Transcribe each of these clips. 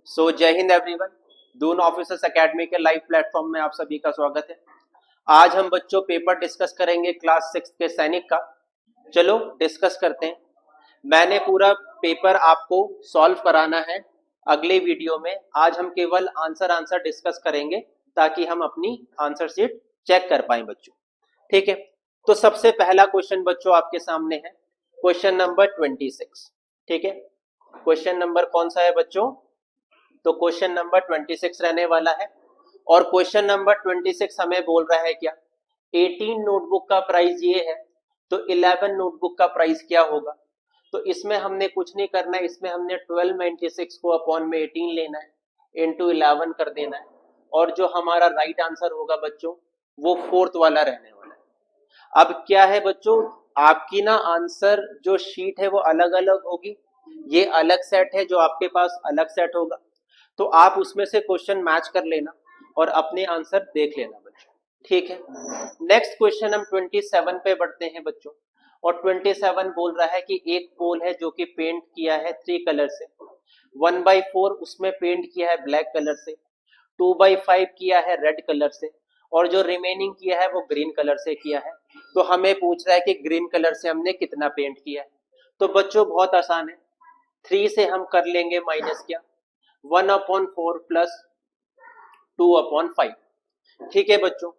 जय Hind everyone. Doon officers academy के live platform में आप सभी का स्वागत है। आज हम बच्चों पेपर डिस्कस करेंगे क्लास 6 के सैनिक का। चलो डिस्कस करते हैं। मैंने पूरा पेपर आपको सॉल्व कराना है अगले वीडियो में। आज हम केवल आंसर डिस्कस करेंगे ताकि हम अपनी आंसर शीट चेक कर पाए बच्चों। ठीक है, तो सबसे पहला क्वेश्चन बच्चों आपके सामने है क्वेश्चन नंबर 26। ठीक है, क्वेश्चन नंबर कौन सा है बच्चों? तो क्वेश्चन नंबर 26 रहने वाला है। और क्वेश्चन नंबर 26 हमें बोल रहा है क्या, 18 नोटबुक का प्राइस ये है तो 11 नोटबुक का प्राइस क्या होगा। तो इसमें हमने कुछ नहीं करना है, इसमें हमने 1296 को अपॉन में 18 लेना है, इंटू 11 कर देना है। और जो हमारा राइट आंसर होगा बच्चों वो फोर्थ वाला रहने वाला है। अब क्या है बच्चों, आपकी ना आंसर जो शीट है वो अलग अलग होगी, ये अलग सेट है, जो आपके पास अलग सेट होगा। तो आप उसमें से क्वेश्चन मैच कर लेना और अपने आंसर देख लेना बच्चों। ठीक है, नेक्स्ट क्वेश्चन हम 27 पे बढ़ते हैं बच्चों। और 27 बोल रहा है कि एक पोल है जो कि पेंट किया है 3 कलर से, 1/4 उसमें पेंट किया है ब्लैक कलर से, 2/5 किया है रेड कलर से, और जो रिमेनिंग किया है वो ग्रीन कलर से किया है। तो हमें पूछ रहा है कि ग्रीन कलर से हमने कितना पेंट किया है। तो बच्चों बहुत आसान है, 3 से हम कर लेंगे माइनस क्या, 1/4 प्लस 2/5। ठीक है बच्चों,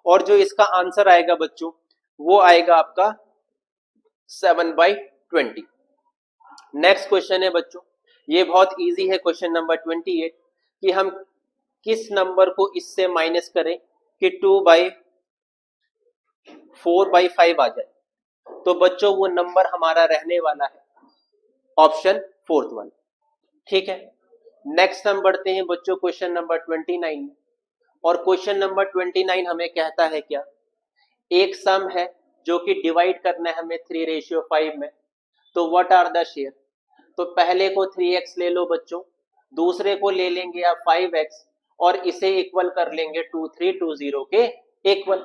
और जो इसका आंसर आएगा बच्चों वो आएगा आपका 7/20। नेक्स्ट क्वेश्चन है बच्चों, ये बहुत इजी है, क्वेश्चन नंबर 28 कि हम किस नंबर को इससे माइनस करें कि 2/4/5 आ जाए। तो बच्चों वो नंबर हमारा रहने वाला है ऑप्शन फोर्थ वाला। ठीक है, नेक्स्ट हम बढ़ते हैं बच्चों क्वेश्चन नंबर 29 में। और क्वेश्चन नंबर 29 हमें कहता है क्या, एक सम है जो कि डिवाइड करना है हमें 3:5 में। तो व्हाट आर द शेयर। तो पहले को 3x ले लो बच्चों, दूसरे को ले लेंगे आप 5x, और इसे इक्वल कर लेंगे 2320 के इक्वल।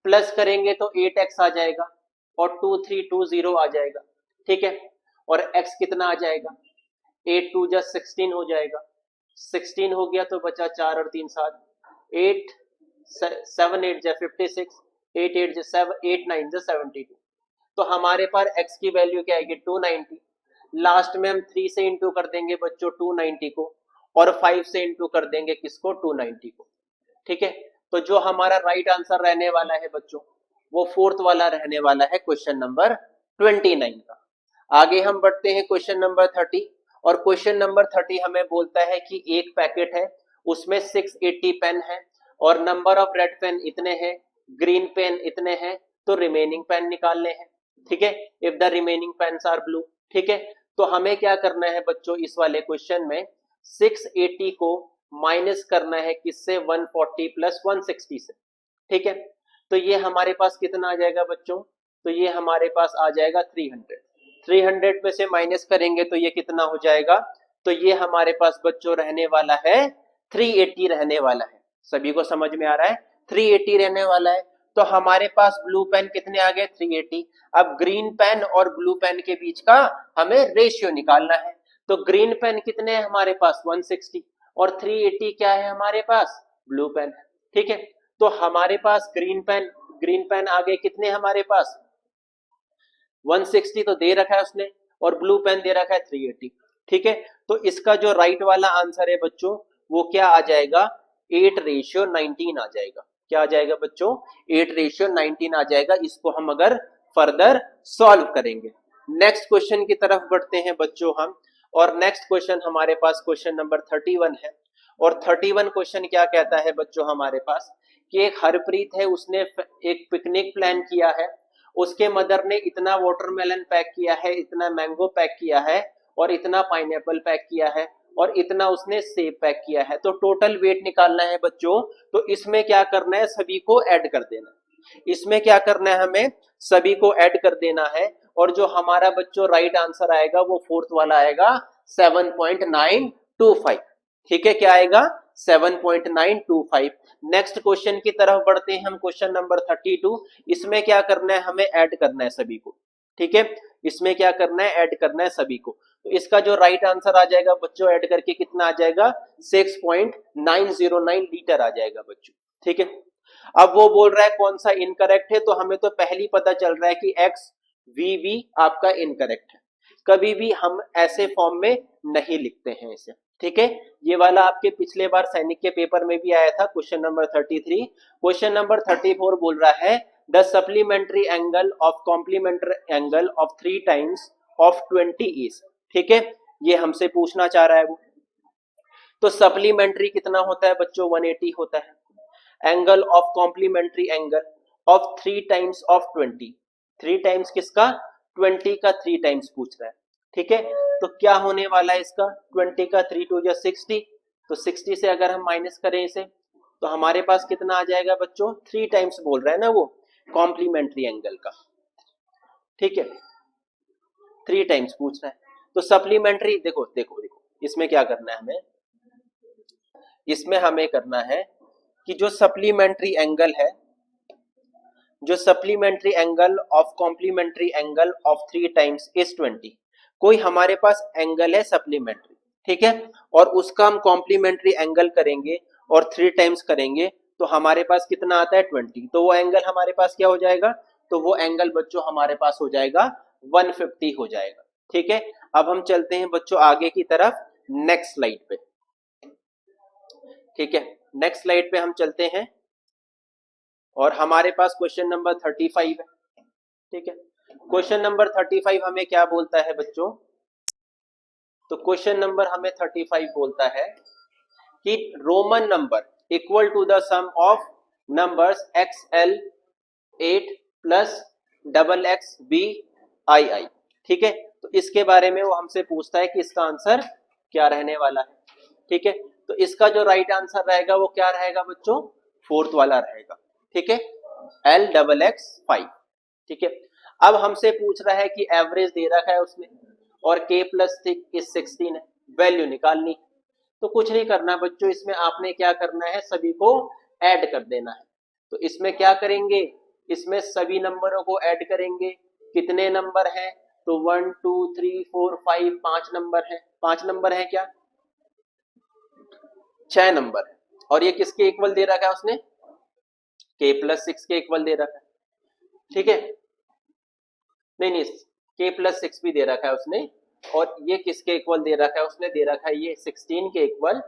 प्लस करेंगे तो 8x आ जाएगा और 2320 आ जाएगा। ठीक है, और x कितना आ जाएगा, 8 2 जा 16 हो जाएगा, 16 हो गया तो बचा 4 और 3 7, 8 7 8 जा 56, 8 8 जा 7, 8 9 जा 72। तो हमारे पास x की वैल्यू क्या आएगी 290। लास्ट में हम 3 से इंटू कर देंगे बच्चों 290 को, और 5 से इंटू कर देंगे किसको, 290 को। ठीक है, तो जो हमारा राइट आंसर रहने वाला है बच्चों वो फोर्थ वाला रहने वाला है क्वेश्चन नंबर 29 का। आगे हम बढ़ते हैं क्वेश्चन नंबर 30। और क्वेश्चन नंबर 30 हमें बोलता है कि एक पैकेट है उसमें 680 पेन है और नंबर ऑफ रेड पेन इतने हैं, ग्रीन पेन इतने हैं, तो रिमेनिंग पेन निकालने हैं। ठीक है, if the remaining pens are blue. ठीक है, तो हमें क्या करना है बच्चों इस वाले क्वेश्चन में, 680 को माइनस करना है किससे, 140 प्लस 160 से। ठीक है, तो ये हमारे पास कितना आ जाएगा बच्चों, तो ये हमारे पास आ जाएगा 300। 300 में से माइनस करेंगे तो ये कितना हो जाएगा, तो ये हमारे पास बच्चों रहने वाला है 380 रहने वाला है। सभी को समझ में आ रहा है, 380 रहने वाला है। तो हमारे पास ब्लू पेन कितने आ गए, 380। अब ग्रीन पेन और ब्लू पेन के बीच का हमें रेशियो निकालना है। तो ग्रीन पेन कितने हैं हमारे पास 160, और 380 क्या है हमारे पास, ब्लू पेन है। ठीक है, तो हमारे पास ग्रीन पेन आ गए कितने हमारे पास 160 तो दे रखा है उसने, और ब्लू पेन दे रखा है 380। ठीक है, तो इसका जो राइट वाला आंसर है बच्चों वो क्या आ जाएगा, 8:19 आ जाएगा। क्या आ जाएगा बच्चों, 8:19 आ जाएगा। इसको हम अगर फर्दर सॉल्व करेंगे। नेक्स्ट क्वेश्चन की तरफ बढ़ते हैं बच्चों हम। और नेक्स्ट क्वेश्चन हमारे पास क्वेश्चन नंबर 31 है। और 31 क्वेश्चन क्या कहता है बच्चों हमारे पास कि एक हरप्रीत है, उसने एक पिकनिक प्लान किया है, उसके मदर ने इतना वाटरमेलन पैक किया है, इतना मैंगो पैक किया है, और इतना पाइनएप्पल पैक किया है, और इतना उसने सेब पैक किया है। तो टोटल वेट निकालना है बच्चों। तो इसमें क्या करना है, सभी को ऐड कर देना है। इसमें क्या करना है, हमें सभी को ऐड कर देना है। और जो हमारा बच्चों राइट आंसर आएगा वो फोर्थ वाला आएगा 7.925। ठीक है, क्या आएगा 7.925। नेक्स्ट क्वेश्चन की तरफ बढ़ते हैं हम, क्वेश्चन नंबर 32। इसमें क्या करना है, हमें ऐड करना है सभी को। ठीक है, इसमें क्या करना है, ऐड करना है सभी को। तो इसका जो राइट आंसर आ जाएगा बच्चों, ऐड करके कितना आ जाएगा, 6.909 लीटर आ जाएगा बच्चों। ठीक है, अब वो बोल रहा है कौन सा इनकरेक्ट है, तो हमें तो पहली पता चल रहा है कि एक्स वी वी आपका इनकरेक्ट है। कभी भी हम ऐसे फॉर्म में नहीं लिखते हैं इसे। ठीक है, ये वाला आपके पिछले बार सैनिक के पेपर में भी आया था, क्वेश्चन नंबर 33। क्वेश्चन नंबर 34 बोल रहा है the supplementary angle of complementary angle of 3 times of 20 is. ठीक है, ये हमसे पूछना चाह रहा है वो। तो सप्लीमेंट्री कितना होता है बच्चों, 180 होता है। Angle of complementary angle of 3 times of 20, 3 times किसका, 20 का 3 टाइम्स पूछ रहा है। ठीक है, तो क्या होने वाला है इसका, 20 का 3 टू जा 60, तो 60 से अगर हम माइनस करें इसे तो हमारे पास कितना आ जाएगा बच्चों, 3 टाइम्स बोल रहा है ना वो कॉम्प्लीमेंट्री एंगल का। ठीक है, 3 टाइम्स पूछ रहा है। तो सप्लीमेंट्री देखो देखो देखो, इसमें क्या करना है हमें, इसमें हमें करना है कि जो सप्लीमेंट्री एंगल है, जो supplementary angle of complementary angle of 3 times is 20, कोई हमारे पास एंगल है सप्लीमेंट्री, ठीक है, और उसका हम कॉम्प्लीमेंट्री एंगल करेंगे और 3 टाइम्स करेंगे तो हमारे पास कितना आता है, 20। तो वो एंगल हमारे पास क्या हो जाएगा, तो वो एंगल बच्चों हमारे पास हो जाएगा 150 हो जाएगा। ठीक है, अब हम चलते हैं बच्चों आगे की तरफ, नेक्स्ट स्लाइड पे। ठीक है, नेक्स्ट स्लाइड पे हम चलते हैं और हमारे पास क्वेश्चन नंबर 35 है। ठीक है, क्वेश्चन नंबर 35 हमें क्या बोलता है बच्चों, तो क्वेश्चन नंबर हमें 35 बोलता है कि Roman number equal to the sum of numbers XL 8 plus XXVII। ठीक है, तो इसके बारे में वो हमसे पूछता है कि इसका आंसर क्या रहने वाला है। ठीक है, तो इसका जो राइट आंसर रहेगा वो क्या रहेगा बच्चों, 4th वाला रहेगा। ठीक है, LXX5। ठीक है, अब हमसे पूछ रहा है कि एवरेज दे रखा है उसने और K प्लस 16 है, वैल्यू निकालनी। तो कुछ नहीं करना बच्चों, इसमें आपने क्या करना है, सभी को ऐड कर देना है। तो इसमें क्या करेंगे, इसमें सभी नंबरों को ऐड करेंगे। कितने नंबर हैं, तो 1 2 3 4 5, 5 नंबर है। 5 नंबर है क्या, 6 नंबर है। और ये किसके इक्वल दे रखा है उसने, K प्लस 6 के इक्वल दे रखा है। ठीक है, नहीं नहीं, K प्लस 6 भी दे रखा है उसने, और ये किसके इक्वल दे रखा है, उसने दे रखा है ये 16 के इक्वल।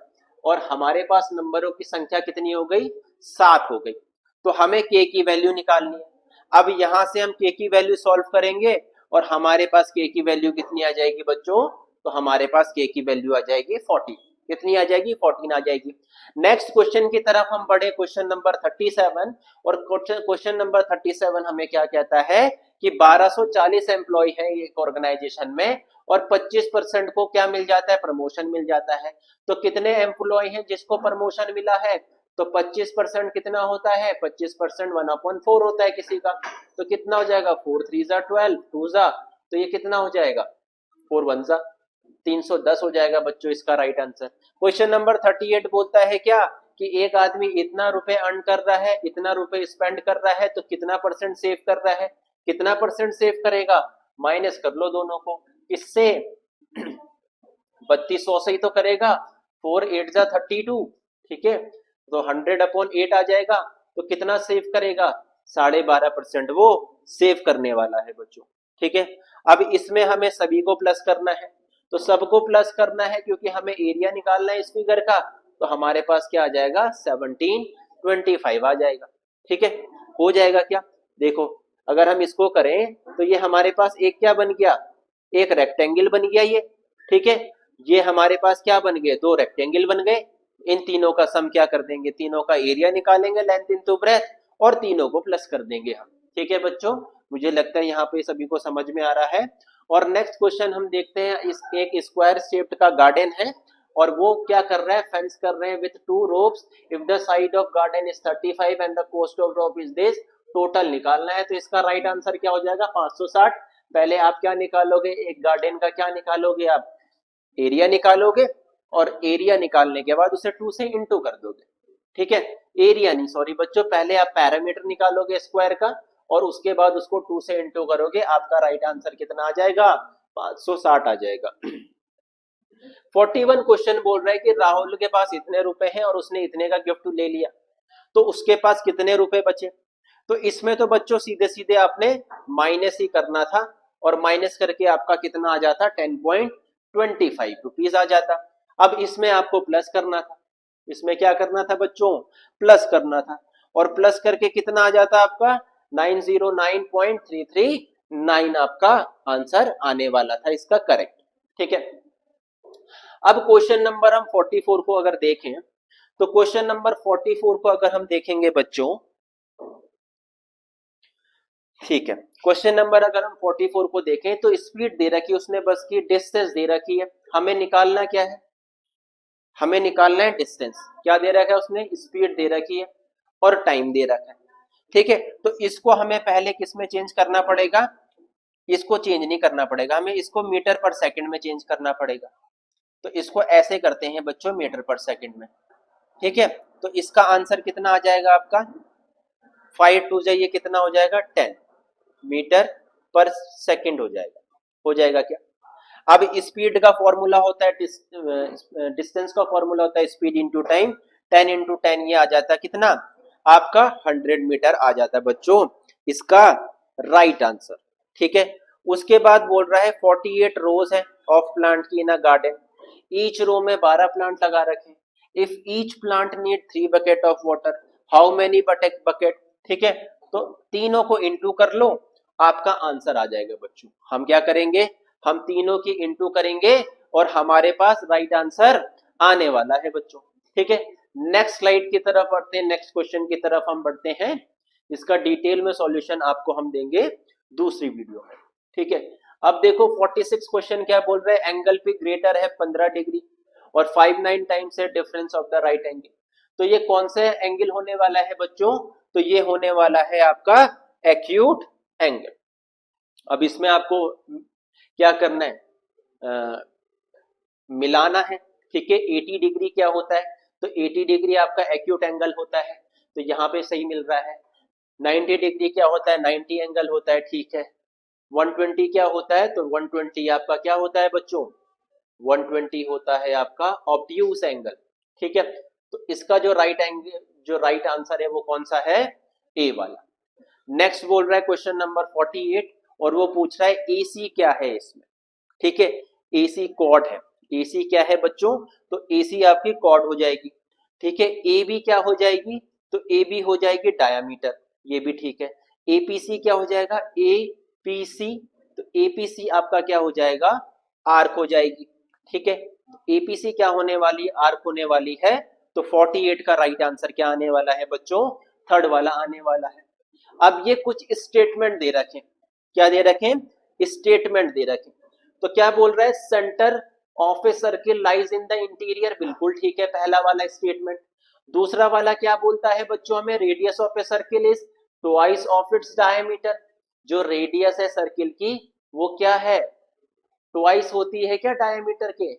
और हमारे पास नंबरों की संख्या कितनी हो गई, 7 हो गई। तो हमें K की वैल्यू निकालनी है। अब यहां से हम K की वैल्यू सॉल्व करेंगे और हमारे पास K की वैल्यू कितनी आ जाएगी बच्चों, तो हमारे पास K की वैल्यू आ जाएगी 40। कितनी आ जाएगी, 14 आ जाएगी। नेक्स्ट क्वेश्चन की तरफ हम बढ़े, क्वेश्चन नंबर 37। और क्वेश्चन नंबर 37 हमें क्या कहता है कि 1240 एम्प्लॉय है एक ऑर्गेनाइजेशन में और 25% को क्या मिल जाता है, प्रमोशन मिल जाता है। तो कितने एम्प्लॉय हैं जिसको प्रमोशन मिला है, तो 25% कितना होता है, 25% 1/4 होता है किसी का। तो कितना हो जाएगा, 4 3 जा 12, 2 जा, तो ये कितना हो जाएगा, 4 1 जा 310 हो जाएगा बच्चों इसका राइट आंसर। क्वेश्चन नंबर 38 बोलता है क्या कि एक आदमी इतना रुपए अर्न कर रहा है, इतना रुपए स्पेंड कर रहा है, तो कितना परसेंट सेव कर रहा है, कितना परसेंट सेव करेगा, माइनस कर लो दोनों को। इससे 3200 से ही तो करेगा, 4 8 जा 32। ठीक है, तो 100/8 आ जाएगा, तो कितना सेव करेगा, 12.5% वो सेव करने वाला है बच्चों। ठीक है, अब इसमें हमें सभी को प्लस करना है, तो सबको प्लस करना है क्योंकि हमें एरिया निकालना है इस फिगर का। तो हमारे पास क्या आ जाएगा, 1725 आ जाएगा। ठीक है, हो जाएगा क्या, देखो अगर हम इसको करें तो ये हमारे पास एक क्या बन गया, एक रेक्टेंगल बन गया ये। ठीक है, ये हमारे पास क्या बन गए, 2 रेक्टेंगल बन गए। इन तीनों का सम क्या कर देंगे, तीनों का एरिया निकालेंगे, लेंथ इनटू ब्रेथ, और तीनों को प्लस कर देंगे हम। ठीक है बच्चों, मुझे लगता है यहाँ पे सभी को समझ में आ रहा है। और नेक्स्ट क्वेश्चन हम देखते हैं, इस एक स्क्वायर शेप्ड का गार्डन है और वो क्या कर रहा है, फेंस कर रहे हैं with 2 ropes. If the side of garden is 35 and the cost of rope is this, total निकालना है। तो इसका राइट आंसर क्या हो जाएगा, 560। पहले आप क्या निकालोगे, एक गार्डन का क्या निकालोगे, आप एरिया निकालोगे और एरिया निकालने के बाद उसे 2 से इंटू कर दोगे। ठीक है, एरिया नहीं, सॉरी बच्चों, पहले आप पैरामीटर निकालोगे स्क्वायर का और उसके बाद उसको 2 से इंटू करोगे, आपका राइट आंसर कितना आ जाएगा? 560 आ जाएगा। 41 क्वेश्चन बोल रहा है कि राहुल के पास इतने रुपए हैं और उसने इतने का गिफ्ट ले लिया, तो उसके पास कितने रुपए बचे? तो इसमें तो बच्चों सीधे सीधे आपने माइनस ही करना था, और माइनस करके आपका कितना आ जाता? 10.25 रुपीज आ जाता। अब इसमें आपको प्लस करना था, इसमें क्या करना था बच्चों? प्लस करना था, और प्लस करके कितना आ जाता आपका? 909.339 आपका आंसर आने वाला था इसका करेक्ट। ठीक है, अब क्वेश्चन नंबर हम 44 को अगर देखें, तो क्वेश्चन नंबर 44 को अगर हम देखेंगे बच्चों, ठीक है, क्वेश्चन नंबर अगर हम 44 को देखें तो स्पीड दे रखी है उसने बस की, डिस्टेंस दे रखी है, हमें निकालना क्या है? हमें निकालना है डिस्टेंस। क्या दे रखा है उसने? स्पीड दे रखी है और टाइम दे रखा है। ठीक है, तो इसको हमें पहले किस में चेंज करना पड़ेगा? इसको चेंज नहीं करना पड़ेगा, हमें इसको मीटर पर सेकंड में चेंज करना पड़ेगा। तो इसको ऐसे करते हैं बच्चों, मीटर पर सेकंड में। ठीक है, तो इसका आंसर कितना आ जाएगा आपका? 5 टू जाइए कितना हो जाएगा? 10 मीटर पर सेकंड हो जाएगा क्या? अब स्पीड का फॉर्मूला होता है, डिस्टेंस का फॉर्मूला होता है स्पीड इंटू टाइम, 10 इंटू 10 ये आ जाता है कितना आपका? 100 मीटर आ जाता है बच्चों इसका राइट आंसर। ठीक है, उसके बाद बोल रहा है 48 रोज है ऑफ प्लांट की इन अ गार्डन, ईच रो में 12 प्लांट लगा रखे, if each plant need 3 bucket of water, how many bucket? ठीक है, तो तीनों को इंटू कर लो, आपका आंसर आ जाएगा बच्चों। हम क्या करेंगे? हम तीनों की इंटू करेंगे और हमारे पास राइट आंसर आने वाला है बच्चों। ठीक है, नेक्स्ट स्लाइड की तरफ बढ़ते हैं, नेक्स्ट क्वेश्चन की तरफ हम बढ़ते हैं। इसका डिटेल में सॉल्यूशन आपको हम देंगे दूसरी वीडियो में। ठीक है, अब देखो 46 क्वेश्चन क्या बोल रहे हैं? एंगल पे ग्रेटर है 15 डिग्री और 59 टाइम्स है difference of the right angle. तो ये कौन सा एंगल होने वाला है बच्चों? तो ये होने वाला है आपका एक्यूट एंगल। अब इसमें आपको क्या करना है? मिलाना है। ठीक है, 80 डिग्री क्या होता है? तो 80 डिग्री आपका एक्यूट एंगल होता है, तो यहाँ पे सही मिल रहा है। 90 डिग्री क्या होता है? 90 एंगल होता है। ठीक है, 120 क्या होता है? तो 120 आपका क्या होता है बच्चों? 120 होता है आपका ऑब्ट्यूज एंगल। ठीक है, तो इसका जो राइट एंगल, जो राइट आंसर है वो कौन सा है? ए वाला। नेक्स्ट बोल रहा है क्वेश्चन नंबर 48, और वो पूछ रहा है एसी क्या है इसमें। ठीक है, एसी कॉर्ड है। एसी क्या है बच्चों? तो एसी आपकी कॉर्ड हो जाएगी। ठीक है, ए बी क्या हो जाएगी? तो ए बी हो जाएगी डायामीटर, ये भी ठीक है। एपीसी क्या हो जाएगा? एपीसी, तो एपीसी आपका क्या हो जाएगा? आर्क हो जाएगी। ठीक है, एपीसी क्या होने वाली? आर्क होने वाली है। तो 48 का राइट आंसर क्या आने वाला है बच्चों? थर्ड वाला आने वाला है। अब ये कुछ स्टेटमेंट दे रखे, क्या दे रखे? स्टेटमेंट दे रखे। तो क्या बोल रहा है? Centre of a circle lies in the interior, बिल्कुल ठीक है पहला वाला स्टेटमेंट। दूसरा वाला क्या बोलता है बच्चों हमें? Radius of a circle is twice of its diameter. जो रेडियस है सर्किल की वो क्या है? ट्वाइस होती है क्या डायमीटर के?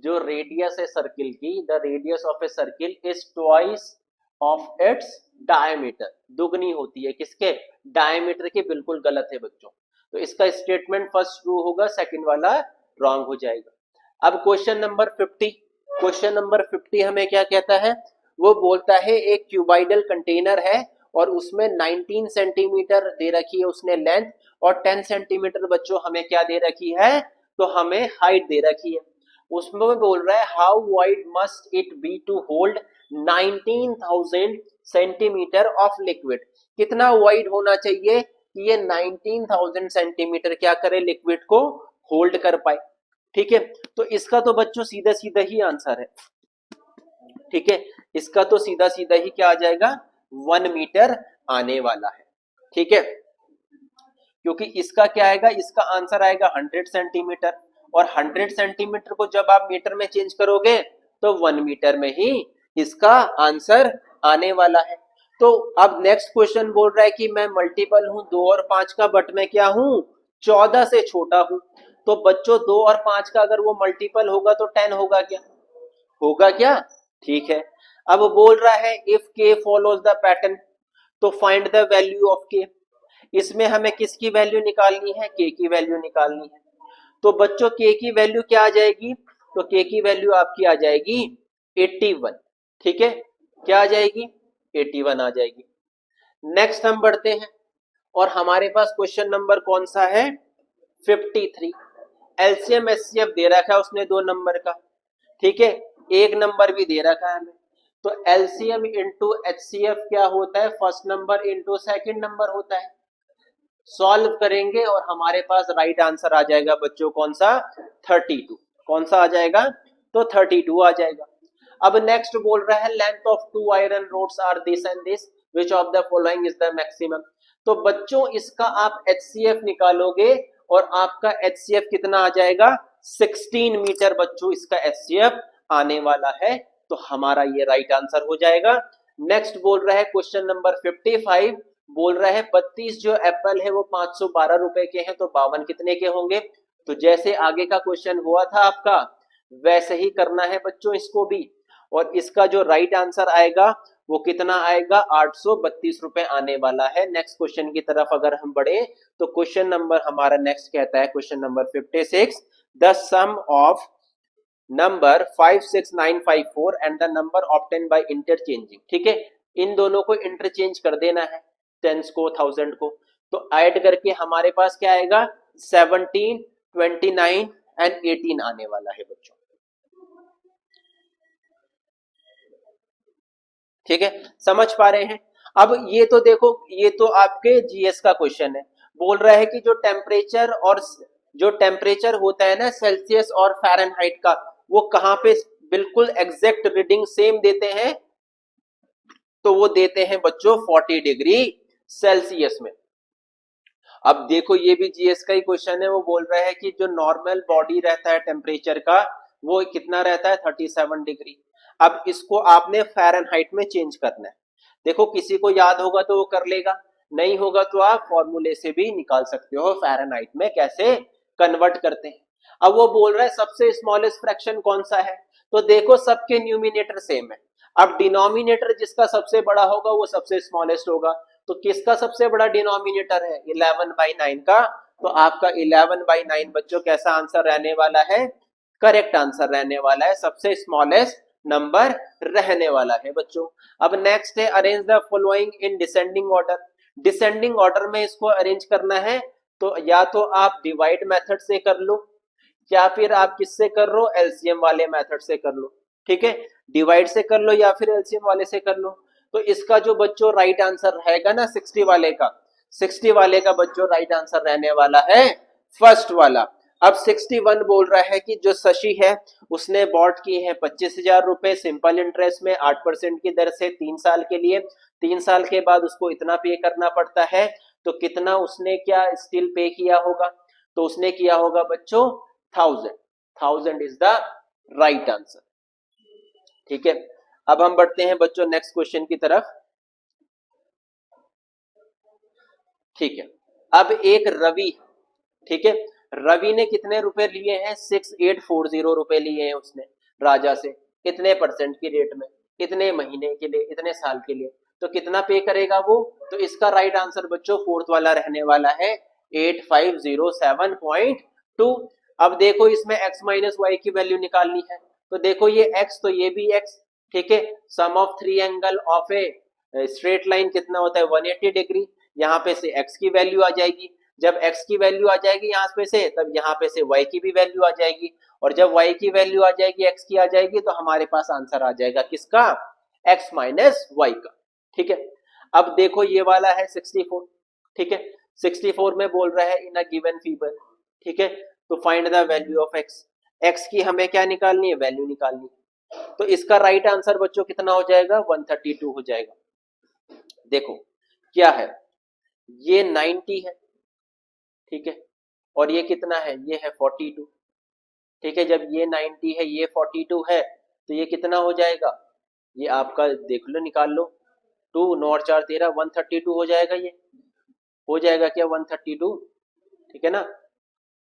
जो रेडियस है सर्किल की, the radius of a circle is twice of its diameter, दुगनी होती है किसके? डायमीटर के। बिल्कुल गलत है बच्चों, तो इसका स्टेटमेंट फर्स्ट ट्रू होगा, सेकंड वाला रॉन्ग हो जाएगा। अब क्वेश्चन नंबर 50, क्वेश्चन नंबर 50 हमें क्या कहता है? वो बोलता है एक क्यूबाइडल कंटेनर है और उसमें 19 सेंटीमीटर दे रखी है उसने लेंथ, और 10 सेंटीमीटर बच्चों हमें क्या दे रखी है? तो हमें हाइट दे रखी है। उसमें बोल रहा है how wide must it be to hold 19,000 centimetre of liquid. कितना वाइड होना चाहिए कि ये 19,000 सेंटीमीटर क्या करे? लिक्विड को होल्ड कर पाए। ठीक है, तो इसका तो बच्चों सीधा सीधा ही आंसर है। ठीक है, इसका तो सीधा सीधा ही क्या आ जाएगा? 1 मीटर आने वाला है। ठीक है, क्योंकि इसका क्या आएगा? इसका आंसर आएगा 100 सेंटीमीटर, और 100 सेंटीमीटर को जब आप मीटर में चेंज करोगे तो 1 मीटर में ही इसका आंसर आने वाला है। तो अब नेक्स्ट क्वेश्चन बोल रहा है कि मैं मल्टीपल हूं 2 और 5 का, बट मैं क्या हूं? 14 से छोटा हूं। तो बच्चों 2 और 5 का अगर वो मल्टीपल होगा तो 10 होगा क्या? होगा क्या? ठीक है, अब बोल रहा है इफ के फॉलोज द पैटर्न, तो फाइंड द वैल्यू ऑफ के। इसमें हमें किसकी वैल्यू निकालनी है, के की वैल्यू निकालनी है। तो बच्चों के की वैल्यू क्या आ जाएगी, तो के की वैल्यू आपकी आ जाएगी 81। ठीक है, क्या आ जाएगी, 81 आ जाएगी। नेक्स्ट हम बढ़ते हैं और हमारे पास क्वेश्चन नंबर कौन सा है, 53। एलसीएम एचसीएफ दे रखा है उसने 2 नंबर का, ठीक है, 1 नंबर भी दे रखा है हमें। तो एलसीएम इंटू एचसीएफ क्या होता है, first number into second number होता है। सॉल्व करेंगे और हमारे पास राइट आंसर आ जाएगा बच्चों कौन सा, 32। कौन सा आ जाएगा, तो 32 आ जाएगा। अब नेक्स्ट बोल रहा है length of 2 iron rods are this and this, which of the following is the maximum. तो बच्चों इसका आप एचसीएफ निकालोगे और आपका एचसीएफ कितना आ जाएगा, 16 मीटर बच्चों इसका एचसीएफ आने वाला है। तो हमारा ये राइट आंसर हो जाएगा। नेक्स्ट बोल रहा है क्वेश्चन नंबर 55, बोल रहा है 32 जो एप्पल है वो 512 रुपए के हैं, तो 52 कितने के होंगे। तो जैसे आगे का क्वेश्चन हुआ था आपका वैसे ही करना है बच्चों इसको भी, और इसका जो राइट आंसर आएगा वो कितना आएगा, 832 रुपए आने वाला है। नेक्स्ट क्वेश्चन की तरफ अगर हम बढ़े तो क्वेश्चन नंबर हमारा नेक्स्ट कहता है question number 56, the sum of number 56954 and the number obtain by interchanging. ठीक है, इन दोनों को इंटरचेंज कर देना है, टेंस को, थाउजेंड को, तो ऐड करके हमारे पास क्या आएगा, 17, 29 एंड 18 आने वाला है बच्चों। ठीक है, समझ पा रहे हैं। अब ये तो देखो, ये तो आपके जीएस का क्वेश्चन है। बोल रहा है कि जो टेम्परेचर होता है ना सेल्सियस और फ़ारेनहाइट का, वो कहां पे बिल्कुल एग्जैक्ट रीडिंग सेम देते हैं, तो वो देते हैं बच्चों 40 डिग्री सेल्सियस में। अब देखो ये भी जीएस का ही क्वेश्चन है, वो बोल रहा है कि जो नॉर्मल बॉडी रहता है टेम्परेचर का वो कितना रहता है, 37 डिग्री। अब इसको आपने फ़ारेनहाइट में चेंज करना है। देखो किसी को याद होगा तो वो कर लेगा, नहीं होगा तो आप फॉर्मूले से भी निकाल सकते हो फ़ारेनहाइट में कैसे कन्वर्ट करते हैं। अब वो बोल रहा है सबसे स्मॉलेस्ट फ्रैक्शन कौन सा है, तो देखो सबके न्यूमिनेटर सेम है। अब डिनोमिनेटर जिसका सबसे बड़ा होगा वो सबसे स्मॉलेस्ट होगा, तो किसका सबसे बड़ा डिनोमिनेटर है, 11/9 का। तो आपका 11/9 बच्चों कैसा आंसर रहने वाला है, करेक्ट आंसर रहने वाला है, सबसे स्मॉलेस्ट नंबर रहने वाला है बच्चों। अब नेक्स्ट है arrange the following in descending order. Descending order में इसको अरेंज करना है, तो या तो आप डिवाइड मेथड से कर लो या फिर आप किससे कर लो, एलसीएम वाले मेथड से कर लो। ठीक है, डिवाइड से कर लो या फिर एलसीएम वाले से कर लो। तो इसका जो बच्चों राइट आंसर रहेगा ना 60 वाले का, 60 वाले का बच्चों राइट आंसर रहने वाला है फर्स्ट वाला। अब 61 बोल रहा है कि जो शशि है उसने बॉट की है 25,000 रुपए सिंपल इंटरेस्ट में 8% की दर से 3 साल के लिए। 3 साल के बाद उसको इतना पे करना पड़ता है, तो कितना उसने क्या स्टिल पे किया होगा, तो उसने किया होगा बच्चों 1000। 1000 इज द राइट आंसर। ठीक है, अब हम बढ़ते हैं बच्चों नेक्स्ट क्वेश्चन की तरफ। ठीक है, अब एक रवि, ठीक है, रवि ने कितने रुपए लिए हैं, 6840 रुपए लिए हैं उसने राजा से, इतने परसेंट की रेट में, इतने महीने के लिए, इतने साल के लिए। तो कितना पे करेगा वो, तो इसका राइट आंसर बच्चों फोर्थ वाला रहने वाला है 8507.2। अब देखो इसमें x माइनस वाई की वैल्यू निकालनी है, तो देखो ये x तो ये भी x। ठीक है, sum of 3 angle of a straight line कितना होता है, 180 डिग्री। यहाँ पे से x की वैल्यू आ जाएगी, जब x की वैल्यू आ जाएगी यहाँ पे से, तब यहाँ पे से y की भी वैल्यू आ जाएगी, और जब y की वैल्यू आ जाएगी x की आ जाएगी, तो हमारे पास आंसर आ जाएगा किसका, x माइनस वाई का। ठीक है, अब देखो ये वाला है 64। ठीक है, 64 में बोल रहा है इन अ गिवन फिगर। ठीक है, तो find the value of x। x की हमें क्या निकालनी है, वैल्यू निकालनी है। तो इसका राइट आंसर बच्चों कितना हो जाएगा, 132 हो जाएगा। देखो क्या है, ये 90 है, ठीक है, और ये कितना है, ये है 42। ठीक है, जब ये 90 है ये 42 है, तो ये कितना हो जाएगा, ये आपका देख लो निकाल लो, 2 9 और 4 13, 132 हो जाएगा। ये हो जाएगा क्या, 132। ठीक है ना,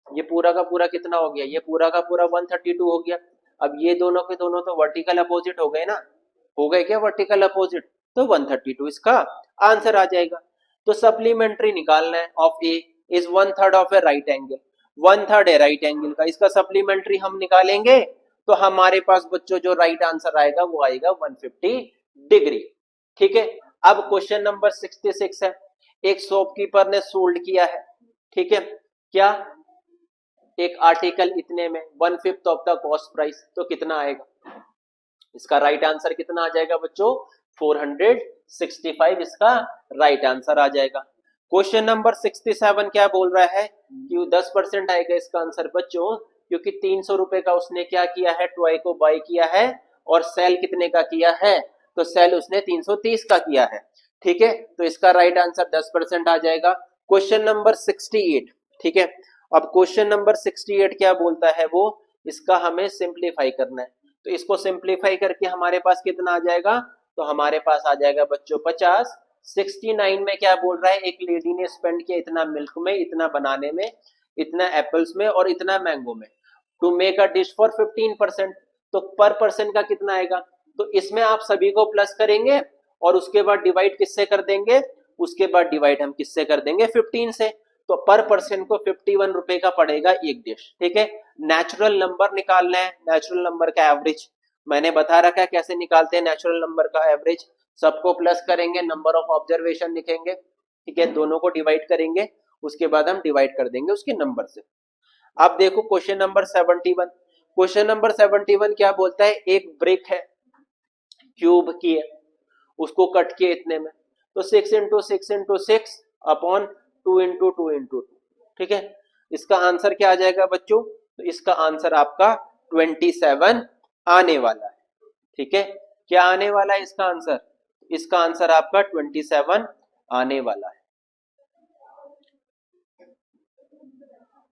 ये पूरा का पूरा कितना हो गया, ये पूरा का पूरा 132 हो गया। अब ये दोनों के दोनों तो वर्टिकल अपोजिट हो गए ना, हो गए क्या वर्टिकल अपोजिट, तो 132 इसका आंसर आ जाएगा। तो सप्लीमेंट्री निकालना है of A is 1/3 of A right angle, 1/3 है राइट एंगल का, इसका सप्लीमेंट्री हम निकालेंगे तो हमारे पास बच्चों जो राइट आंसर आएगा वो आएगा 150 डिग्री। ठीक है, अब क्वेश्चन नंबर 66 है, एक शॉपकीपर ने सोल्ड किया है, ठीक है, क्या एक आर्टिकल इतने में 1/5 ऑफ द कॉस्ट प्राइस, तो कितना आएगा, इसका राइट आंसर कितना आ जाएगा बच्चों, 465 इसका राइट आंसर आ जाएगा। क्वेश्चन नंबर 67 क्या बोल रहा है कि 10% आएगा इसका आंसर बच्चों, क्योंकि 300 रुपए का उसने क्या किया है, टॉय को बाय किया है, और सेल कितने का किया है, तो सेल उसने 330 का किया है। ठीक है, तो इसका राइट आंसर 10% आ जाएगा। क्वेश्चन नंबर 68, ठीक है, अब क्वेश्चन नंबर 68 क्या बोलता है वो, इसका हमें सिंप्लीफाई करना है, तो इसको सिंप्लीफाई करके हमारे पास कितना आ जाएगा, तो हमारे पास आ जाएगा बच्चों 50। 69 में क्या बोल रहा है, एक लेडी ने स्पेंड किया इतना मिल्क में, इतना बनाने में, इतना एप्पल्स में और इतना मैंगो में, to make a dish for 15%, तो पर पर्सन का कितना आएगा, तो इसमें आप सभी को प्लस करेंगे और उसके बाद डिवाइड किससे कर देंगे, उसके बाद डिवाइड हम किससे कर देंगे, 15 से, तो पर पर्सन को 51 रुपए का पड़ेगा एक डिश। ठीक है, नेचुरल नंबर निकालना है, नेचुरल नंबर का एवरेज मैंने बता रखा है कैसे निकालते हैं नेचुरल नंबर का एवरेज, सबको प्लस करेंगे, नंबर ऑफ ऑब्जर्वेशन लिखेंगे, ठीक है, दोनों को डिवाइड करेंगे, उसके बाद हम डिवाइड कर देंगे उसके नंबर से। अब देखो क्वेश्चन नंबर 71, क्वेश्चन नंबर 71 क्या बोलता है, एक ब्रिक है क्यूब की है, उसको कट किए इतने में, तो 6 into 6 into 6 upon 2 into 2 into 2, ठीक है, इसका आंसर क्या आ जाएगा बच्चों, तो इसका आंसर आपका 27 आने वाला है। ठीक है, क्या आने वाला है इसका आंसर, इसका आंसर आपका 27 आने वाला है।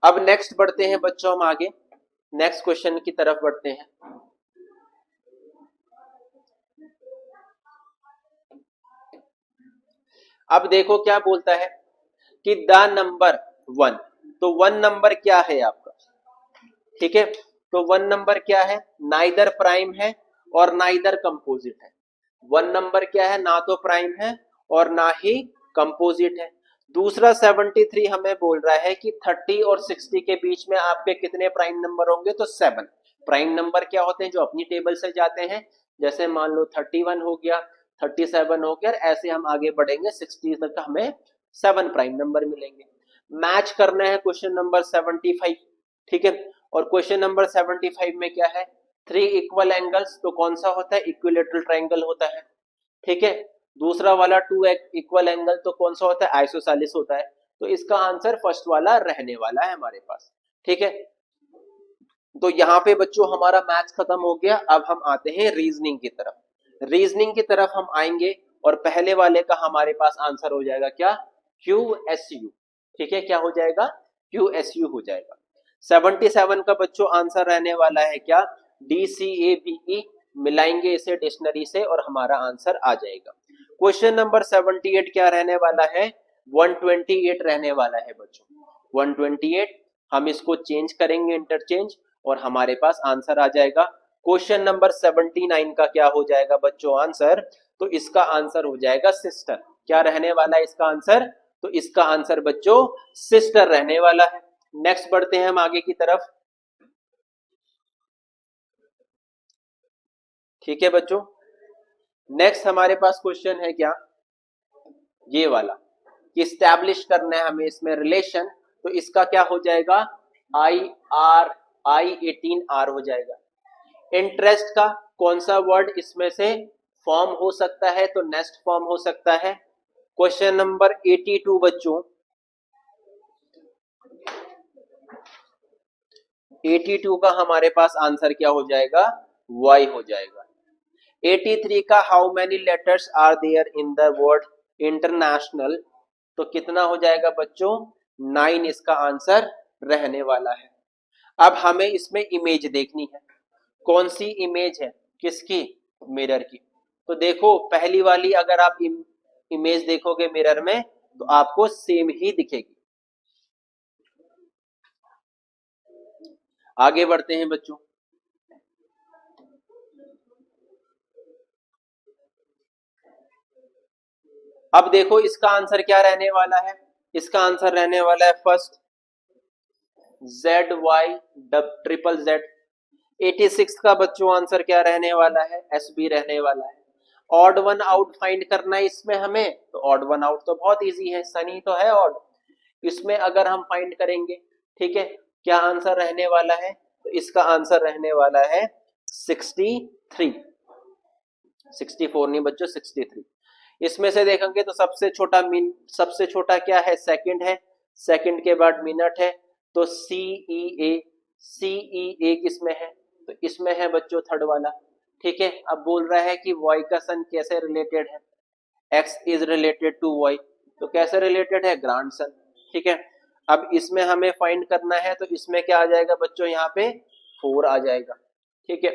अब नेक्स्ट बढ़ते हैं बच्चों, हम आगे नेक्स्ट क्वेश्चन की तरफ बढ़ते हैं। अब देखो क्या बोलता है कि द नंबर 1, तो 1 नंबर क्या है आपका, ठीक है, तो 1 नंबर क्या है, नाइदर प्राइम है और नाइदर कंपोजिट है। 1 नंबर क्या है, ना तो प्राइम है और ना ही कंपोजिट है। दूसरा 73 हमें बोल रहा है कि 30 और 60 के बीच में आपके कितने प्राइम नंबर होंगे, तो 7 प्राइम नंबर क्या होते हैं जो अपनी टेबल से जाते हैं, जैसे मान लो 31 हो गया, 37 हो गया, ऐसे हम आगे बढ़ेंगे 60 तक हमें 7 प्राइम नंबर मिलेंगे। मैच करना है क्वेश्चन नंबर 75, ठीक है, और क्वेश्चन नंबर 75 में क्या है, 3 इक्वल एंगल्स, तो कौन सा होता है, इक्विलेटरल ट्रायंगल होता है। ठीक है, दूसरा वाला 2 इक्वल एंगल, तो कौन सा होता है, आइसोसेलेस होता है, तो इसका आंसर फर्स्ट वाला रहने वाला है हमारे पास। ठीक है, तो यहाँ पे बच्चों हमारा मैथ्स खत्म हो गया, अब हम आते हैं रीजनिंग की तरफ। रीजनिंग की तरफ हम आएंगे और पहले वाले का हमारे पास आंसर हो जाएगा क्या, QSU। ठीक है, क्या हो जाएगा, QSU हो जाएगा। 77 का बच्चों आंसर रहने वाला है क्या, DCABE, मिलाएंगे इसे डिक्शनरी से और हमारा आंसर आ जाएगा। क्वेश्चन नंबर 78 क्या रहने वाला है, 128 रहने वाला है बच्चों, 128, हम इसको चेंज करेंगे इंटरचेंज और हमारे पास आंसर आ जाएगा। क्वेश्चन नंबर 79 का क्या हो जाएगा बच्चों आंसर, तो इसका आंसर हो जाएगा सिस्टर। क्या रहने वाला है इसका आंसर, तो इसका आंसर बच्चों सिस्टर रहने वाला है। नेक्स्ट बढ़ते हैं हम आगे की तरफ। ठीक है बच्चों, नेक्स्ट हमारे पास क्वेश्चन है क्या, ये वाला, कि स्टैब्लिश करना है हमें इसमें रिलेशन, तो इसका क्या हो जाएगा, I18R हो जाएगा। इंटरेस्ट का कौन सा वर्ड इसमें से फॉर्म हो सकता है, तो नेक्स्ट फॉर्म हो सकता है। क्वेश्चन नंबर 82 बच्चों, 82 का हमारे पास आंसर क्या हो जाएगा, Y हो जाएगा। 83 का how many letters are there in the word international, तो कितना हो जाएगा बच्चों, 9 इसका आंसर रहने वाला है। अब हमें इसमें इमेज देखनी है, कौन सी इमेज है, किसकी, मिरर की। तो देखो पहली वाली अगर आप इमेज देखोगे मिरर में तो आपको सेम ही दिखेगी। आगे बढ़ते हैं बच्चों। अब देखो इसका आंसर क्या रहने वाला है, इसका आंसर रहने वाला है फर्स्ट ZY ट्रिपल Z। 86 का बच्चों आंसर क्या रहने वाला है, SB रहने वाला है। ऑड वन आउट फाइंड करना है इसमें हमें, तो ऑड वन आउट तो बहुत इजी है, सनी तो है ऑड, इसमें अगर हम फाइंड करेंगे, ठीक है, क्या आंसर रहने वाला है, तो इसका आंसर रहने वाला है 63, 64 नहीं बच्चों 63। इसमें से देखेंगे तो सबसे छोटा क्या है, सेकंड है, सेकंड के बाद मिनट है, तो CEA किसमें है, तो इसमें है बच्चों थर्ड वाला, ठीक है। अब बोल रहा है कि y का सन कैसे रिलेटेड है, x is related to y, तो कैसे रिलेटेड है, ग्रांड सन, ठीक है। अब इसमें हमें फाइंड करना है, तो इसमें क्या आ जाएगा बच्चों, यहाँ पे 4 आ जाएगा, ठीक है।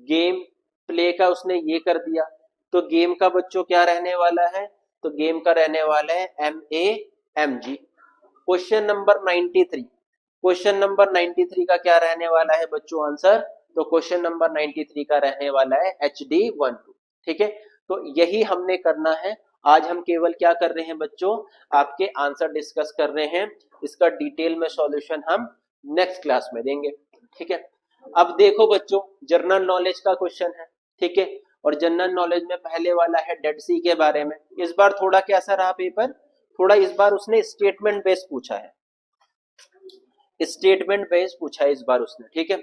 गेम प्ले का उसने ये कर दिया, तो गेम का बच्चों क्या रहने वाला है, तो गेम का रहने वाला है MAMG। Question number 93, question number 93 का क्या रहने वाला है बच्चों आंसर, तो क्वेश्चन नंबर 93 का रहने वाला है HD12, ठीक है। तो यही हमने करना है आज, हम केवल क्या कर रहे हैं बच्चों, आपके आंसर डिस्कस कर रहे हैं, इसका डिटेल में सॉल्यूशन हम नेक्स्ट क्लास में देंगे, ठीक है। अब देखो बच्चों जनरल नॉलेज का क्वेश्चन है, ठीक है, और जनरल नॉलेज में पहले वाला है डेड सी के बारे में। इस बार थोड़ा कैसा रहा पेपर, थोड़ा इस बार उसने स्टेटमेंट बेस्ड पूछा है, स्टेटमेंट बेस्ड पूछा है इस बार उसने, ठीक है।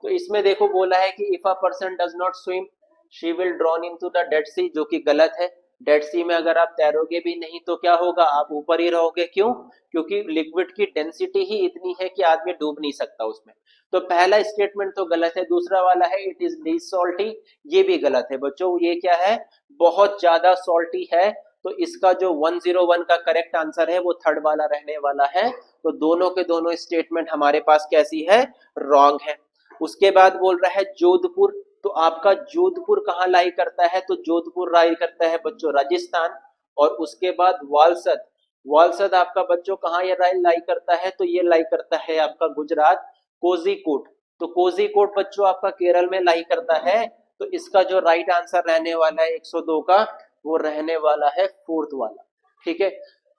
तो इसमें देखो बोला है कि if a person does not swim she will drown into the Dead Sea, जो कि गलत है। डेड सी में अगर आप तैरोगे भी नहीं तो क्या होगा, आप ऊपर ही रहोगे, क्यों, क्योंकि लिक्विड की डेंसिटी ही इतनी है कि आदमी डूब नहीं सकता उसमें, तो पहला स्टेटमेंट तो गलत है। दूसरा वाला है इट इज लीस्ट सॉल्टी, ये भी गलत है बच्चों, ये क्या है, बहुत ज्यादा सॉल्टी है, तो इसका जो 101 का करेक्ट आंसर है वो थर्ड वाला रहने वाला है। तो दोनों के दोनों स्टेटमेंट हमारे पास कैसी है, रॉन्ग है। उसके बाद बोल रहा है जोधपुर, तो आपका जोधपुर कहाँ लाई करता है, तो जोधपुर लाई करता है बच्चों राजस्थान। और उसके बाद वालसद, वालसद आपका बच्चों कहाँ ये लाई करता है, तो ये लाई करता है आपका गुजरात। कोझिकोड, तो कोझिकोड बच्चों आपका केरल में लाई करता है, तो इसका जो राइट आंसर रहने वाला है 102 का, वो रहने वाला है फोर्थ वाला, ठीक है।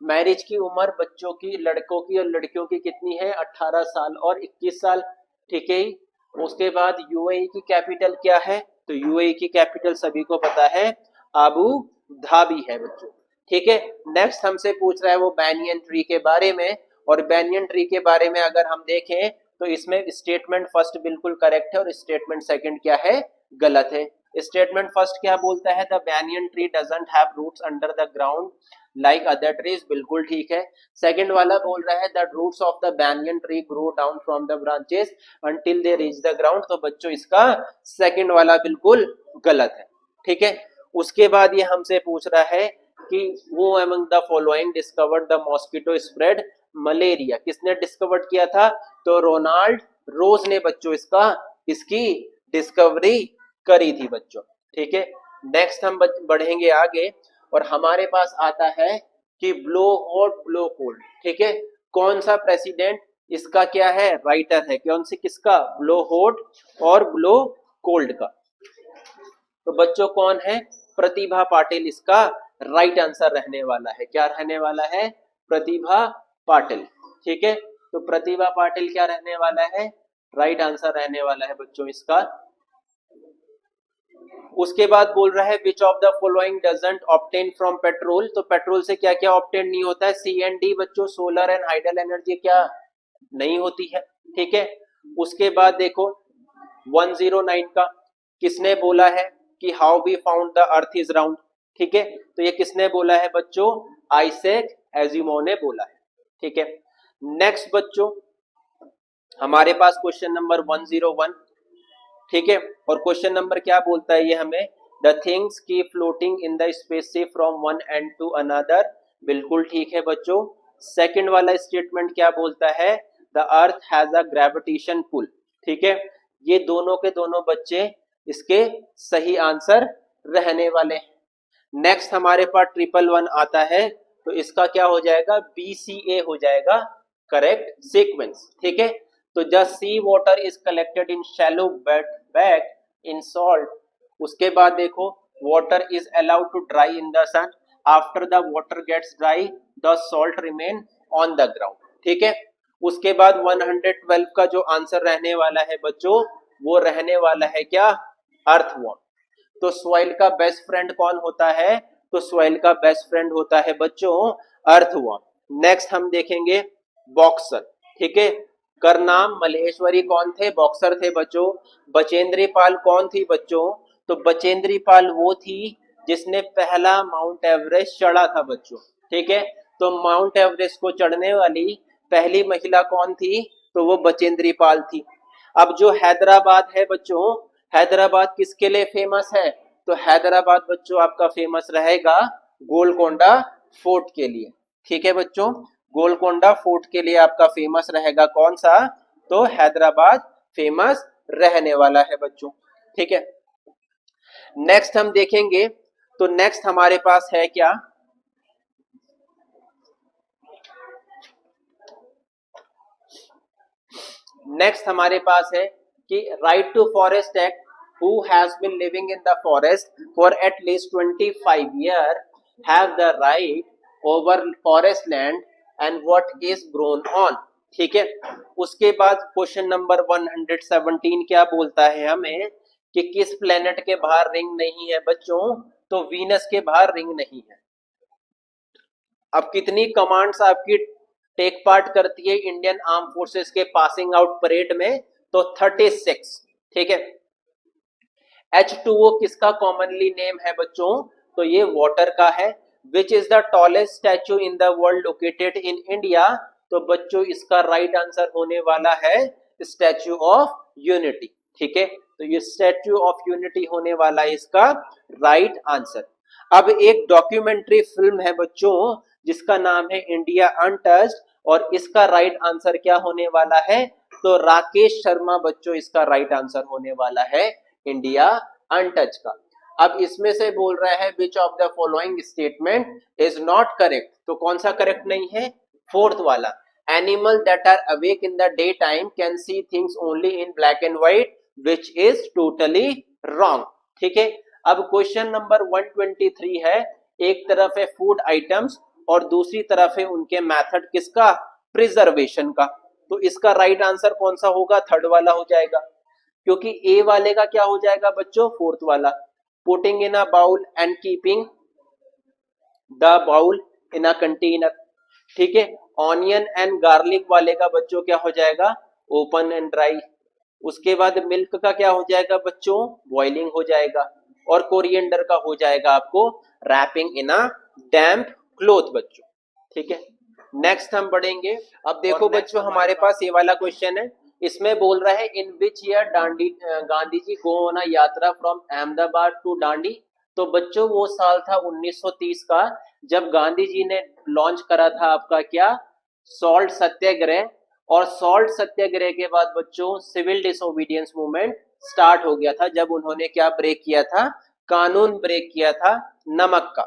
मैरिज की उम्र बच्चों की, लड़कों की और लड़कियों की कितनी है, 18 साल और 21 साल, ठीक है। उसके बाद यूएई की कैपिटल क्या है, तो यूएई की कैपिटल सभी को पता है अबू धाबी है बच्चों, ठीक है। नेक्स्ट हमसे पूछ रहा है वो बैनियन ट्री के बारे में, और बैनियन ट्री के बारे में अगर हम देखें तो इसमें स्टेटमेंट फर्स्ट बिल्कुल करेक्ट है और स्टेटमेंट सेकंड क्या है, गलत है। स्टेटमेंट फर्स्ट क्या बोलता है, the banyan tree doesn't have roots under the ground like other trees, बिल्कुल ठीक है। सेकंड वाला बोल रहा है the roots of the banyan tree grow down from the branches until they reach the ground, तो बच्चों इसका सेकंड वाला बिल्कुल गलत है, ठीक है। उसके बाद ये हमसे पूछ रहा है कि वो among the following discovered the mosquito spread malaria, किसने डिस्कवर्ड किया था, तो रोनाल्ड रोज ने बच्चों इसकी डिस्कवरी करी थी बच्चों, ठीक है। नेक्स्ट हम बढ़ेंगे आगे, और हमारे पास आता है कि ब्लो हॉट ब्लो कोल्ड, ठीक है। कौन सा प्रेसिडेंट इसका क्या है, राइटर है, कौन सी किसका, ब्लो हॉट और ब्लो कोल्ड का, तो बच्चों कौन है, प्रतिभा पाटिल इसका राइट आंसर रहने वाला है। क्या रहने वाला है, प्रतिभा पाटिल, ठीक है। तो प्रतिभा पाटिल क्या रहने वाला है, राइट आंसर रहने वाला है बच्चों इसका। उसके बाद बोल रहा है which of the following doesn't obtain from petrol, तो पेट्रोल से क्या क्या ऑब्टेन नहीं होता है, CND बच्चों, सोलर एंड हाइडल एनर्जी क्या नहीं होती है, ठीक है। उसके बाद देखो 109 का किसने बोला है कि how we found the earth is round, ठीक है। तो ये किसने बोला है बच्चों, आइजैक एजिमो ने बोला है, ठीक है। नेक्स्ट बच्चों हमारे पास क्वेश्चन नंबर 101, ठीक है। और क्वेश्चन नंबर क्या बोलता है ये हमें, the things keep floating in the spaceship from one end to another, बिल्कुल ठीक है बच्चों। सेकंड वाला स्टेटमेंट क्या बोलता है, the earth has a gravitation pull, ठीक है। ये दोनों के दोनों बच्चे इसके सही आंसर रहने वाले हैं। नेक्स्ट हमारे पास 111 आता है, तो इसका क्या हो जाएगा, BCA हो जाएगा करेक्ट सीक्वेंस, ठीक है। तो just sea water is collected in shallow bag in salt, उसके बाद देखो water is allowed to dry in the sun, after the water gets dry the salt remain on the ground. ठीक है, उसके बाद 112 का जो आंसर रहने वाला है बच्चों वो रहने वाला है क्या, अर्थवॉर्म। तो सॉइल का बेस्ट फ्रेंड कौन होता है, तो सॉइल का बेस्ट फ्रेंड होता है बच्चों अर्थवॉर्म। नेक्स्ट हम देखेंगे बॉक्सर। ठीक है, करनाम मल्लेश्वरी कौन थे, बॉक्सर थे बच्चों। बचेंद्री पाल कौन थी बच्चों, तो बचेंद्री पाल वो थी जिसने पहला माउंट एवरेस्ट चढ़ा था बच्चों। ठीक है, तो माउंट एवरेस्ट को चढ़ने वाली पहली महिला कौन थी, तो वो बचेंद्री पाल थी। अब जो हैदराबाद है बच्चों, हैदराबाद किसके लिए फेमस है, तो हैदराबाद बच्चों आपका फेमस रहेगा गोलकोंडा फोर्ट के लिए। ठीक है बच्चों, गोलकोंडा फोर्ट के लिए आपका फेमस रहेगा कौन सा, तो हैदराबाद फेमस रहने वाला है बच्चों। ठीक है, नेक्स्ट हम देखेंगे, तो नेक्स्ट हमारे पास है क्या, नेक्स्ट हमारे पास है कि right to forest act, who has been living in the forest for at least 25 years have the right over forest land and what is grown on। ठीक है, उसके बाद क्वेश्चन नंबर 117 क्या बोलता है हमें कि किस प्लेनेट के बाहर रिंग नहीं है बच्चों, तो वीनस के बाहर रिंग नहीं है। अब कितनी कमांड्स आपकी टेक पार्ट करती है इंडियन आर्म फोर्सेस के पासिंग आउट परेड में, तो 36। ठीक है, H2O किसका कॉमनली नेम है बच्चों, तो ये वाटर का है। Which is the tallest statue in the world located in India, तो बच्चों इसका राइट आंसर होने वाला है स्टैच्यू ऑफ यूनिटी। ठीक है, तो ये स्टैच्यू ऑफ यूनिटी होने वाला है इसका राइट आंसर। अब एक डॉक्यूमेंट्री फिल्म है बच्चों जिसका नाम है इंडिया अनटच्ड, और इसका राइट आंसर क्या होने वाला है, तो राकेश शर्मा बच्चों इसका राइट आंसर होने वाला है इंडिया अनटच का। अब इसमें से बोल रहा है which of the following statement is not correct, तो कौन सा करेक्ट नहीं है, फोर्थ वाला, animal that are awake in the day time can see things only in black and white, which is totally wrong. ठीक है, अब क्वेश्चन नंबर 123 है, एक तरफ है फूड आइटम्स और दूसरी तरफ है उनके मेथड किसका, प्रिजर्वेशन का। तो इसका राइट आंसर कौन सा होगा, थर्ड वाला हो जाएगा, क्योंकि ए वाले का क्या हो जाएगा बच्चों, फोर्थ वाला, putting in a bowl and keeping the bowl in a container. ठीक है, ऑनियन एंड गार्लिक वाले का बच्चों क्या हो जाएगा, ओपन एंड ड्राई। उसके बाद मिल्क का क्या हो जाएगा बच्चों, बॉइलिंग हो जाएगा, और कोरिएंडर का हो जाएगा आपको रैपिंग इन अ डैम्प क्लोथ बच्चों। ठीक है, नेक्स्ट हम बढ़ेंगे। अब देखो बच्चों हमारे पास ये वाला क्वेश्चन है, इसमें बोल रहा है in which year Gandhi ji go on a yatra from Ahmedabad to डांडी। तो बच्चों वो साल था 1930 का जब गांधी जी ने लॉन्च करा था आपका क्या, सॉल्ट सत्याग्रह। और सॉल्ट सत्याग्रह के बाद बच्चों सिविल डिसोबीडियंस मूवमेंट स्टार्ट हो गया था, जब उन्होंने क्या ब्रेक किया था, कानून ब्रेक किया था नमक का।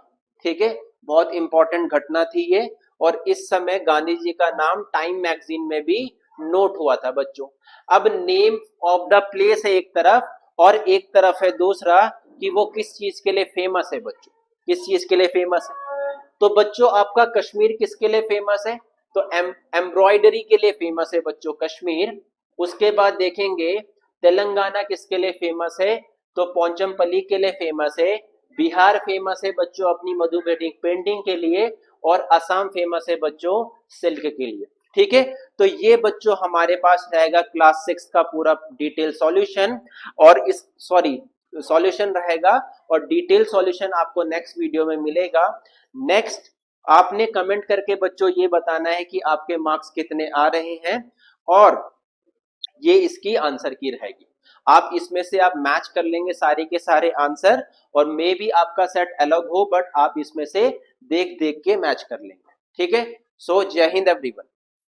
ठीक है, बहुत इंपॉर्टेंट घटना थी ये, और इस समय गांधी जी का नाम टाइम मैगजीन में भी नोट हुआ था बच्चों। अब नेम ऑफ द प्लेस है एक तरफ, और एक तरफ है दूसरा कि वो किस चीज के लिए फेमस है बच्चों, किस चीज के लिए फेमस है। तो बच्चों आपका कश्मीर किसके लिए फेमस है, तो एम्ब्रॉयडरी के लिए फेमस है बच्चों कश्मीर। उसके बाद देखेंगे तेलंगाना किसके लिए फेमस है, तो पोंचमपल्ली के लिए फेमस है। बिहार फेमस है बच्चों अपनी मधुबनी पेंटिंग के लिए, और असम फेमस है बच्चों सिल्क के लिए। ठीक है, तो ये बच्चों हमारे पास रहेगा क्लास 6 का पूरा डिटेल सॉल्यूशन, और इस सॉल्यूशन रहेगा, और डिटेल सॉल्यूशन आपको नेक्स्ट वीडियो में मिलेगा। नेक्स्ट आपने कमेंट करके बच्चों ये बताना है कि आपके मार्क्स कितने आ रहे हैं, और ये इसकी आंसर की रहेगी। आप इसमें से आप मैच कर लेंगे सारे के सारे आंसर, और मे भी आपका सेट अलग हो, बट आप इसमें से देख देख के मैच कर लेंगे। ठीक है, सो जय हिंद एवरीवन।